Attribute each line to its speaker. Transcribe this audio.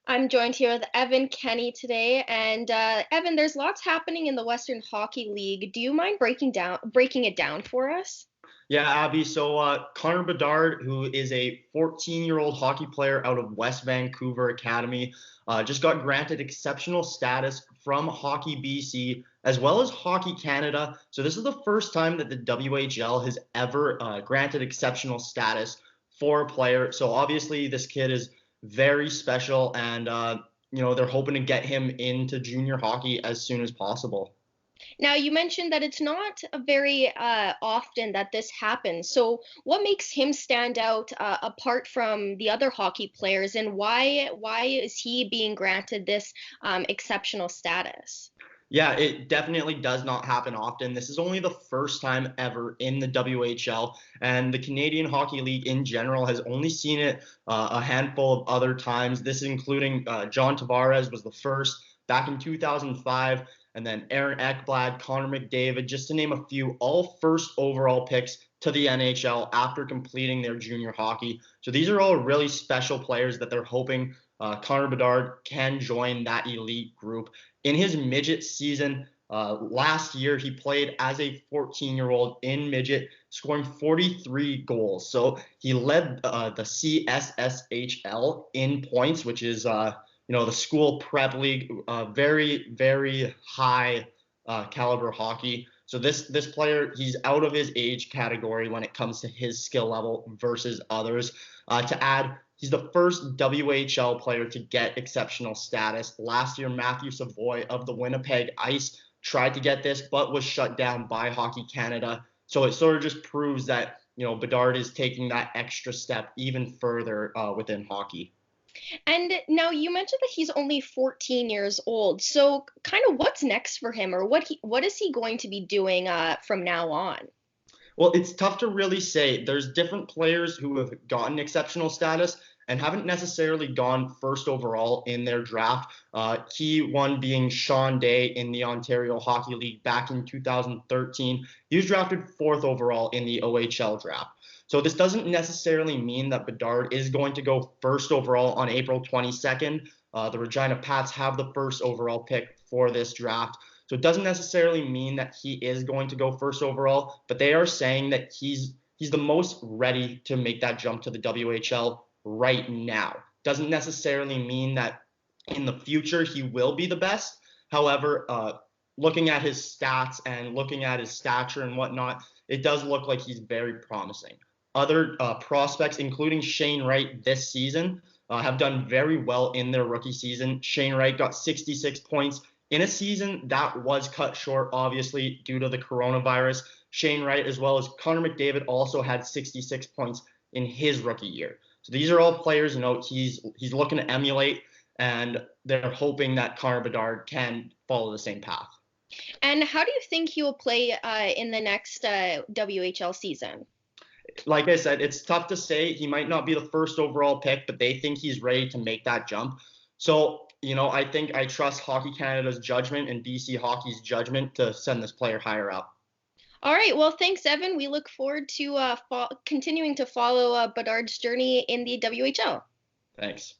Speaker 1: I'm joined here with Evan Kenny today, and Evan, there's lots happening in the Western Hockey League. Do you mind breaking it down for us?
Speaker 2: Yeah, Abby. So Connor Bedard, who is a 14-year-old hockey player out of West Vancouver Academy, just got granted exceptional status from Hockey BC as well as Hockey Canada. So this is the first time that the WHL has ever granted exceptional status for a player. So obviously this kid is very special, and they're hoping to get him into junior hockey as soon as possible.
Speaker 1: Now, you mentioned that it's not very often that this happens. So, what makes him stand out apart from the other hockey players, and why is he being granted this exceptional status?
Speaker 2: Yeah, it definitely does not happen often. This is only the first time ever in the WHL, and the Canadian Hockey League in general has only seen it a handful of other times. This including John Tavares was the first back in 2005, and then Aaron Ekblad, Connor McDavid, just to name a few, all first overall picks to the NHL after completing their junior hockey. So these are all really special players that they're hoping Connor Bedard can join that elite group. In his midget season last year, he played as a 14-year-old in midget, scoring 43 goals. So he led the CSSHL in points, which is the school prep league, very very high caliber hockey. So this player, he's out of his age category when it comes to his skill level versus others. To add, he's the first WHL player to get exceptional status. Last year, Matthew Savoy of the Winnipeg Ice tried to get this, but was shut down by Hockey Canada. So it sort of just proves that Bedard is taking that extra step even further within hockey.
Speaker 1: And now you mentioned that he's only 14 years old. So, kind of what's next for him, or what is he going to be doing from now on?
Speaker 2: Well, it's tough to really say. There's different players who have gotten exceptional status and haven't necessarily gone first overall in their draft. Key one being Sean Day in the Ontario Hockey League back in 2013. He was drafted fourth overall in the OHL draft. So this doesn't necessarily mean that Bedard is going to go first overall on April 22nd. The Regina Pats have the first overall pick for this draft. So it doesn't necessarily mean that he is going to go first overall, but they are saying that he's the most ready to make that jump to the WHL right now. Doesn't necessarily mean that in the future he will be the best. However, looking at his stats and looking at his stature and whatnot, it does look like he's very promising. Other prospects, including Shane Wright this season, have done very well in their rookie season. Shane Wright got 66 points in a season that was cut short, obviously, due to the coronavirus. Shane Wright, as well as Connor McDavid, also had 66 points in his rookie year. So these are all players, he's looking to emulate, and they're hoping that Connor Bedard can follow the same path.
Speaker 1: And how do you think he will play in the next WHL season?
Speaker 2: Like I said, it's tough to say. He might not be the first overall pick, but they think he's ready to make that jump. So, I think I trust Hockey Canada's judgment and BC Hockey's judgment to send this player higher up.
Speaker 1: All right. Well, thanks, Evan. We look forward to continuing to follow Bedard's journey in the WHL.
Speaker 2: Thanks.